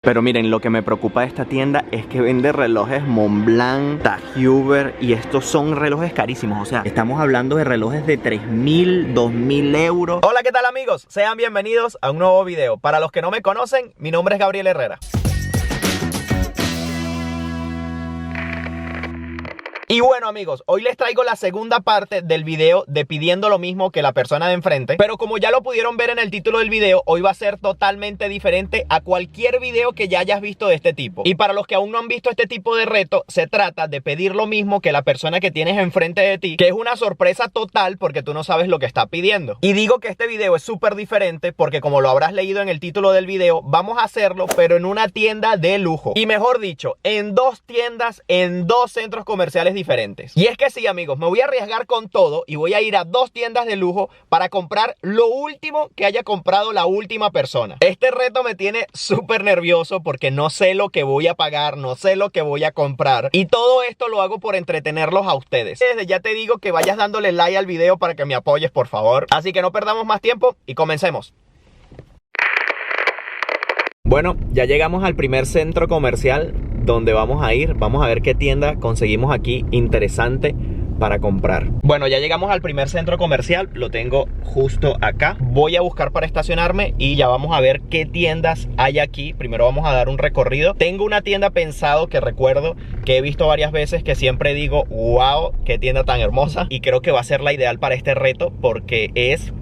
Pero miren, lo que me preocupa de esta tienda es que vende relojes Montblanc, TAG Heuer, y estos son relojes carísimos. O sea, estamos hablando de relojes de 3.000, 2.000 euros. Hola, ¿qué tal amigos? Sean bienvenidos a un nuevo video. Para los que no me conocen, mi nombre es Gabriel Herrera. Y bueno amigos, hoy les traigo la segunda parte del video de pidiendo lo mismo que la persona de enfrente. Pero como ya lo pudieron ver en el título del video, hoy va a ser totalmente diferente a cualquier video que ya hayas visto de este tipo. Y para los que aún no han visto este tipo de reto, se trata de pedir lo mismo que la persona que tienes enfrente de ti, que es una sorpresa total porque tú no sabes lo que está pidiendo. Y digo que este video es súper diferente porque, como lo habrás leído en el título del video, vamos a hacerlo pero en una tienda de lujo. Y mejor dicho, en dos tiendas, en dos centros comerciales diferentes. Y es que sí amigos, me voy a arriesgar con todo y voy a ir a dos tiendas de lujo para comprar lo último que haya comprado la última persona. Este reto me tiene súper nervioso porque no sé lo que voy a pagar, no sé lo que voy a comprar, y todo esto lo hago por entretenerlos a ustedes. Desde ya te digo que vayas dándole like al video para que me apoyes, por favor. Así que no perdamos más tiempo y comencemos. Bueno, ya llegamos al primer centro comercial donde vamos a ir. Vamos a ver qué tienda conseguimos aquí interesante para comprar. Bueno, ya llegamos al primer centro comercial. Lo tengo justo acá. Voy a buscar para estacionarme y ya vamos a ver qué tiendas hay aquí. Primero vamos a dar un recorrido. Tengo una tienda pensado que recuerdo que he visto varias veces, que siempre digo, wow, qué tienda tan hermosa. Y creo que va a ser la ideal para este reto porque es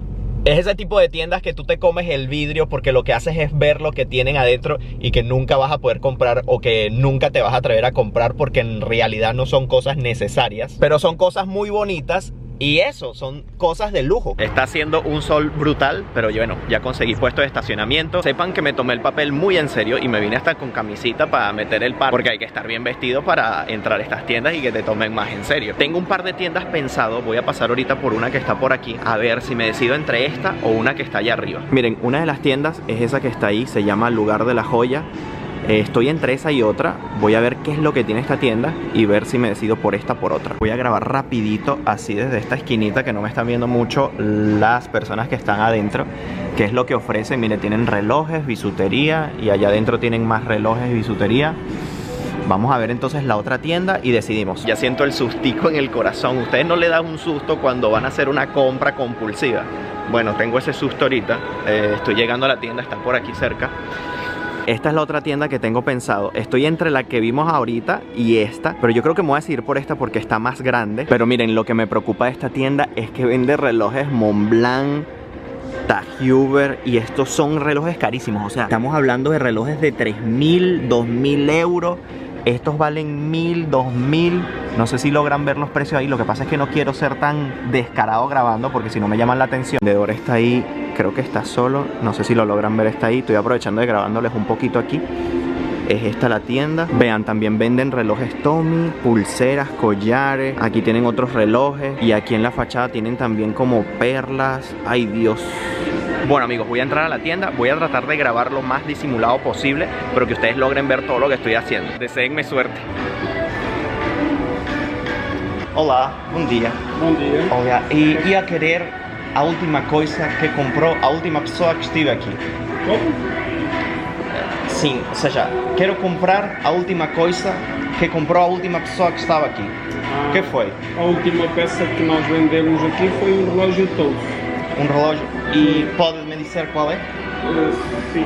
ese tipo de tiendas que tú te comes el vidrio porque lo que haces es ver lo que tienen adentro y que nunca vas a poder comprar, o que nunca te vas a atrever a comprar porque en realidad no son cosas necesarias, pero son cosas muy bonitas. Y eso, son cosas de lujo. Está haciendo un sol brutal, pero bueno, ya conseguí puesto de estacionamiento. Sepan que me tomé el papel muy en serio y me vine hasta con camisita para meter el par, porque hay que estar bien vestido para entrar a estas tiendas y que te tomen más en serio. Tengo un par de tiendas pensado. Voy a pasar ahorita por una que está por aquí, a ver si me decido entre esta o una que está allá arriba. Miren, una de las tiendas es esa que está ahí, se llama Lugar de la Joya. Estoy entre esa y otra. Voy a ver qué es lo que tiene esta tienda y ver si me decido por esta o por otra. Voy a grabar rapidito, así desde esta esquinita que no me están viendo mucho las personas que están adentro, qué es lo que ofrecen. Mire, tienen relojes, bisutería, y allá adentro tienen más relojes y bisutería. Vamos a ver entonces la otra tienda y decidimos. Ya siento el sustico en el corazón. ¿Ustedes no le dan un susto cuando van a hacer una compra compulsiva? Bueno, tengo ese susto ahorita. Estoy llegando a la tienda, está por aquí cerca. Esta es la otra tienda que tengo pensado. Estoy entre la que vimos ahorita y esta, pero yo creo que me voy a decidir por esta porque está más grande. Pero miren, lo que me preocupa de esta tienda es que vende relojes Montblanc, TAG Heuer, y estos son relojes carísimos. O sea, estamos hablando de relojes de 3.000, 2.000 euros. Estos valen 1.000, 2.000. No sé si logran ver los precios ahí. Lo que pasa es que no quiero ser tan descarado grabando porque si no me llaman la atención. El vendedor está ahí, creo que está solo. No sé si lo logran ver, está ahí. Estoy aprovechando de grabándoles un poquito aquí. Es esta la tienda. Vean, también venden relojes Tommy, pulseras, collares. Aquí tienen otros relojes. Y aquí en la fachada tienen también como perlas. Ay Dios. Bueno amigos, voy a entrar a la tienda. Voy a tratar de grabar lo más disimulado posible, pero que ustedes logren ver todo lo que estoy haciendo. Deseenme suerte. Olá, bom dia. Bom dia. Olha, e ia querer a última coisa que comprou a última pessoa que estive aqui. Como? Sim, ou seja, quero comprar a última coisa que comprou a última pessoa que estava aqui. O que foi? A última peça que nós vendemos aqui foi um relógio Touso. Um relógio. E pode me dizer qual é? Sim.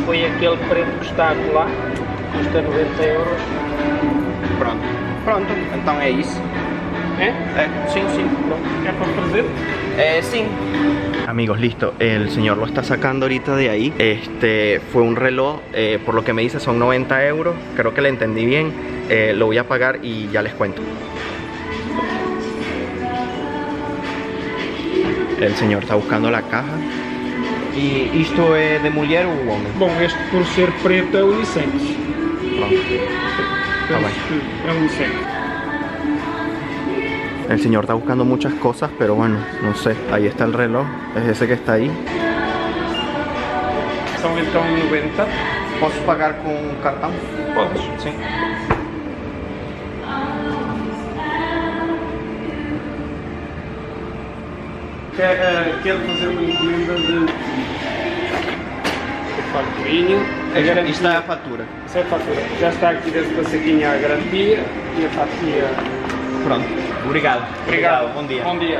Foi aquele preto que está lá, custa 90 euros. Pronto. Pronto, então é isso. É? Sim, sim. Pronto. É para fazer? Sí. Amigos, listo. El señor lo está sacando ahorita de ahí. Fue un reloj, por lo que me dice son 90 euros. Creo que le entendí bien. Lo voy a pagar y ya les cuento. El señor está buscando la caja. ¿Y esto es de mujer o hombre? Bom, este por ser preto é unissex. Pronto. Tá bem. Penso que é unissex. El señor está buscando muchas cosas, pero bueno, no sé. Ahí está el reloj, es ese que está ahí. São então 90. ¿Puedo pagar con cartón? Podes. Sí. Quero fazer uma encomenda de facturinho. Isto é a fatura. Isso é a fatura. Já está aqui dentro da saquinha a garantia e a fatura. Pronto. Obrigado. Buen día. Bom dia.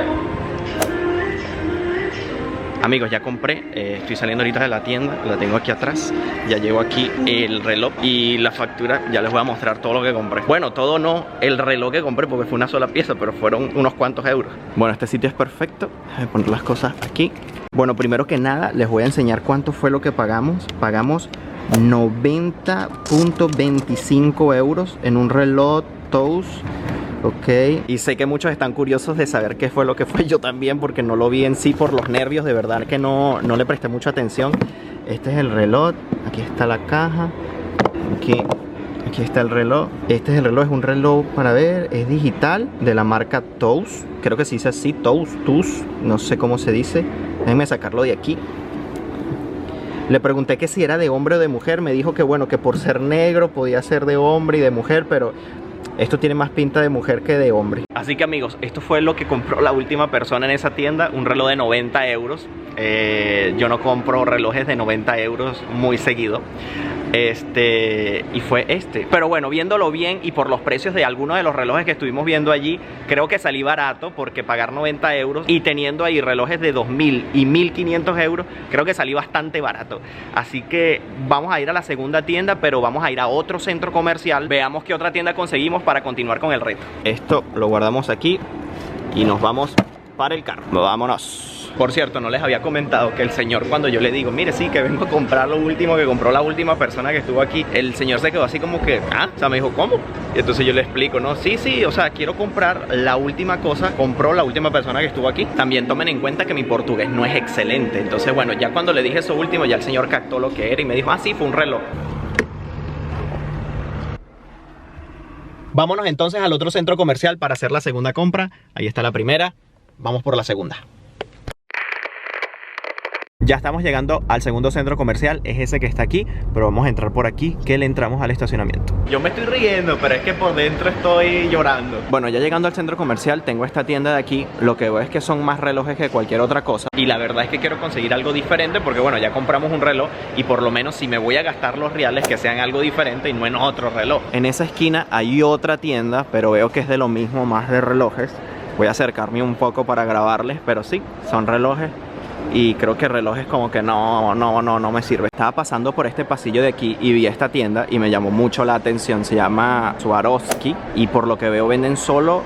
Amigos, ya compré, estoy saliendo ahorita de la tienda, la tengo aquí atrás. Ya llevo aquí el reloj y la factura, ya les voy a mostrar todo lo que compré. Bueno, todo no, el reloj que compré porque fue una sola pieza, pero fueron unos cuantos euros. Bueno, este sitio es perfecto, voy a poner las cosas aquí. Bueno, primero que nada les voy a enseñar cuánto fue lo que pagamos. Pagamos 90.25 euros en un reloj Tous. Ok, y sé que muchos están curiosos de saber qué fue lo que fue. Yo también, porque no lo vi en sí por los nervios. De verdad que no le presté mucha atención. Este es el reloj, aquí está la caja. Aquí está el reloj. Este es el reloj, es un reloj para ver, es digital de la marca Tous. Creo que se dice así, Tous, no sé cómo se dice. Déjenme sacarlo de aquí. Le pregunté que si era de hombre o de mujer. Me dijo que bueno, que por ser negro podía ser de hombre y de mujer, pero esto tiene más pinta de mujer que de hombre. Así que amigos, esto fue lo que compró la última persona en esa tienda. Un reloj de 90 euros. Yo no compro relojes de 90 euros muy seguido. Y fue este. Pero bueno, viéndolo bien y por los precios de algunos de los relojes que estuvimos viendo allí, creo que salí barato, porque pagar 90 euros y teniendo ahí relojes de 2.000 y 1.500 euros, creo que salí bastante barato. Así que vamos a ir a la segunda tienda, pero vamos a ir a otro centro comercial. Veamos qué otra tienda conseguimos para continuar con el reto. Esto lo guardamos aquí y nos vamos para el carro. Vámonos. Por cierto, no les había comentado que el señor, cuando yo le digo, mire, sí, que vengo a comprar lo último que compró la última persona que estuvo aquí, el señor se quedó así como que, o sea, me dijo, ¿cómo? Y entonces yo le explico, no, sí, o sea, quiero comprar la última cosa, compró la última persona que estuvo aquí. También tomen en cuenta que mi portugués no es excelente. Entonces, bueno, ya cuando le dije eso último, ya el señor captó lo que era y me dijo, sí, fue un reloj. Vámonos entonces al otro centro comercial para hacer la segunda compra. Ahí está la primera, vamos por la segunda. Ya estamos llegando al segundo centro comercial, es ese que está aquí, pero vamos a entrar por aquí, que le entramos al estacionamiento. Yo me estoy riendo, pero es que por dentro estoy llorando. Bueno, ya llegando al centro comercial, tengo esta tienda de aquí. Lo que veo es que son más relojes que cualquier otra cosa. Y la verdad es que quiero conseguir algo diferente, porque bueno, ya compramos un reloj y por lo menos si me voy a gastar los reales, que sean algo diferente y no en otro reloj. En esa esquina hay otra tienda, pero veo que es de lo mismo, más de relojes. Voy a acercarme un poco para grabarles, pero sí, son relojes. Y creo que relojes como que no me sirve. Estaba pasando por este pasillo de aquí y vi esta tienda y me llamó mucho la atención. Se llama Swarovski y por lo que veo venden solo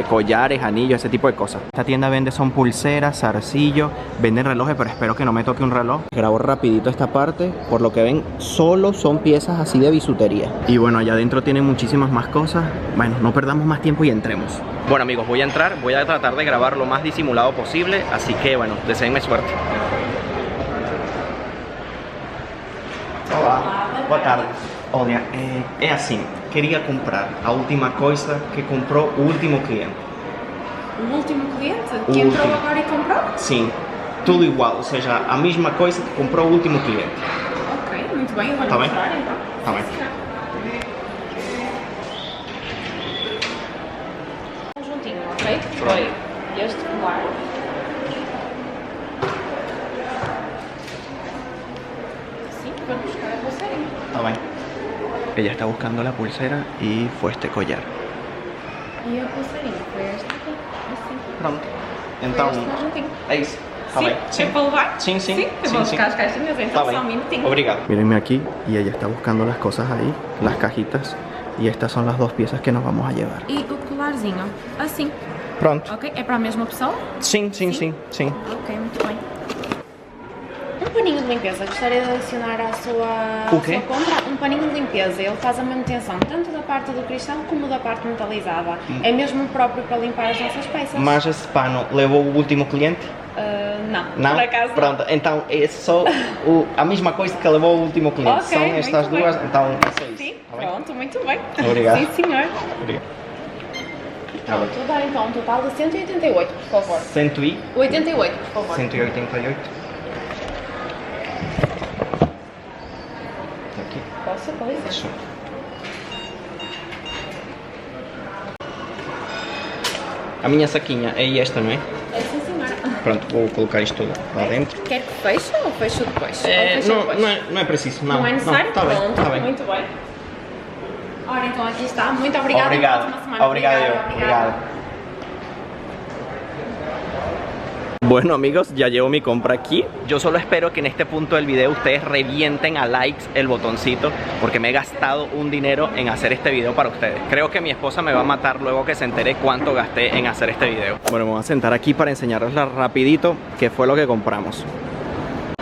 collares, anillos, ese tipo de cosas. Esta tienda vende son pulseras, zarcillos, venden relojes, pero espero que no me toque un reloj. Grabo rapidito esta parte. Por lo que ven, solo son piezas así de bisutería. Y bueno, allá adentro tienen muchísimas más cosas. Bueno, no perdamos más tiempo y entremos. Bueno amigos, voy a entrar, voy a tratar de grabar lo más disimulado posible, así que bueno, deseenme suerte. Olá, boa tarde. Olha, é assim, queria comprar a última coisa que comprou o último cliente. O último cliente? O Que entrou último. agora e comprou? Sim, tudo igual, ou seja, a mesma coisa que comprou o último cliente. Ok, muito bem, eu vou Tá bem? mostrar então. Tá bem. Juntinho, ok? Foi este colar. Sim, para buscar a pulseirinha. Tá bem. Ella está buscando la pulsera y fue este collar. E a pulseirinha foi esta aqui, assim. Pronto. Foi Então, este conjuntinho. é isso. Tá Sim, bem. é para levar? Sim, sim. Sim, eu vou buscar as caixinhas Tá então, bem. só um minutinho. Obrigado. Mírenme aquí y ella está buscando las cosas ahí, las cajitas. Y estas son las dos piezas que nos vamos a llevar. E o colarzinho, assim, Pronto. ok? É para a mesma pessoa? Sim. Ok, muito bem. Um paninho de limpeza, gostaria de adicionar à sua, O quê? à sua compra um paninho de limpeza. Ele faz a manutenção tanto da parte do cristal como da parte metalizada. É mesmo próprio para limpar as nossas peças? Mas esse pano levou o último cliente? Não, Não? por acaso Pronto, então é só a mesma coisa que levou o último cliente. Ok, São estas muito duas, bem. então é só não. isso. Sim, Tá bem? pronto, muito bem. Obrigado. Sim, senhor. Obrigado. Pronto, vou dar então um total de 188, por favor. 88, por favor. 188. Aqui. Posso, com licença? Isso. A minha saquinha é esta, não é? É sim, senhora. Pronto, vou colocar isto lá dentro. Quer que feche ou fecho depois? Ou É, fecho não, depois? não é preciso, não. Não é necessário? Tá bem, Pronto, tá bem. muito bem. Ora, então aqui está. Muito obrigada. Obrigado. Uma semana. Obrigado. Bueno amigos, ya llevo mi compra aquí. Yo solo espero que en este punto del video ustedes revienten a likes el botoncito, porque me he gastado un dinero en hacer este video para ustedes. Creo que mi esposa me va a matar luego que se entere cuánto gasté en hacer este video. Bueno, me voy a sentar aquí para enseñarles rapidito qué fue lo que compramos.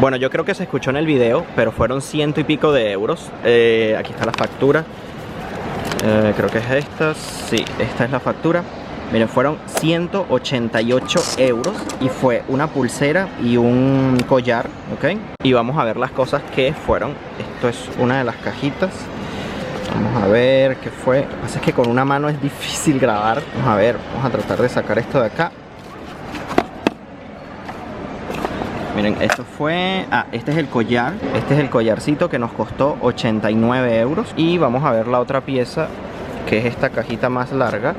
Bueno, yo creo que se escuchó en el video, pero fueron 100 y pico de euros. Aquí está la factura. Creo que es esta. Sí, esta es la factura. Miren, fueron 188 euros y fue una pulsera y un collar, ¿ok? Y vamos a ver las cosas que fueron. Esto es una de las cajitas. Vamos a ver qué fue. Lo que pasa es que con una mano es difícil grabar. Vamos a ver, vamos a tratar de sacar esto de acá. Miren, esto fue... Ah, este es el collar. Este es el collarcito que nos costó 89 euros. Y vamos a ver la otra pieza, que es esta cajita más larga.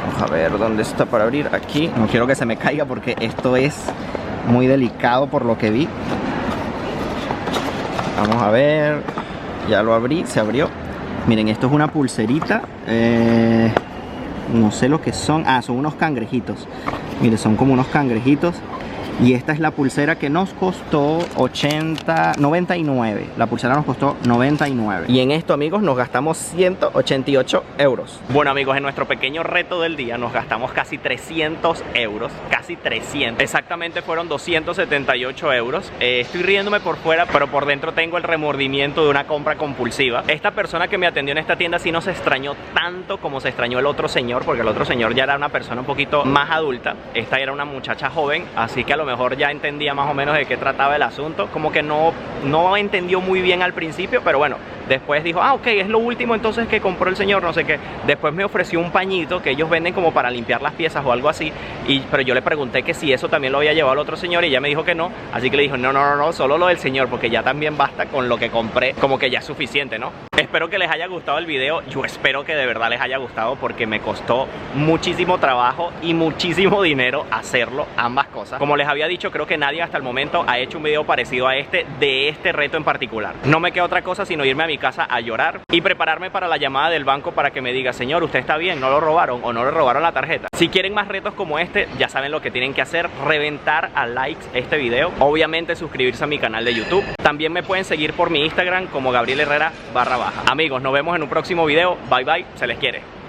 Vamos a ver dónde está para abrir. Aquí. No quiero que se me caiga porque esto es muy delicado por lo que vi. Vamos a ver. Ya lo abrí, se abrió. Miren, esto es una pulserita. No sé lo que son. Ah, son unos cangrejitos. Miren, son como unos cangrejitos. Y esta es la pulsera que nos costó 99. La pulsera nos costó 99. Y en esto, amigos, nos gastamos 188 euros. Bueno, amigos, en nuestro pequeño reto del día nos gastamos casi 300 euros. Casi 300. Exactamente fueron 278 euros. Estoy riéndome por fuera, pero por dentro tengo el remordimiento de una compra compulsiva. Esta persona que me atendió en esta tienda sí no se extrañó tanto como se extrañó el otro señor, porque el otro señor ya era una persona un poquito más adulta. Esta era una muchacha joven, así que a lo mejor ya entendía más o menos de qué trataba el asunto. Como que no entendió muy bien al principio, pero bueno, después dijo, ah, ok, es lo último entonces que compró el señor, no sé qué. Después me ofreció un pañito que ellos venden como para limpiar las piezas o algo así, pero yo le pregunté que si eso también lo había llevado el otro señor y ella me dijo que no, así que le dijo, no, solo lo del señor, porque ya también basta con lo que compré, como que ya es suficiente, ¿no? Espero que les haya gustado el video. Yo espero que de verdad les haya gustado, porque me costó muchísimo trabajo y muchísimo dinero hacerlo, ambas cosas. Como les había dicho, creo que nadie hasta el momento ha hecho un video parecido a este, de este reto en particular. No me queda otra cosa sino irme a mi casa a llorar y prepararme para la llamada del banco para que me diga, señor, ¿usted está bien? ¿No lo robaron o no le robaron la tarjeta? Si quieren más retos como este, ya saben lo que tienen que hacer: reventar a likes este video, obviamente suscribirse a mi canal de YouTube. También me pueden seguir por mi Instagram como Gabriel Herrera _. Amigos, nos vemos en un próximo video. Bye bye, se les quiere.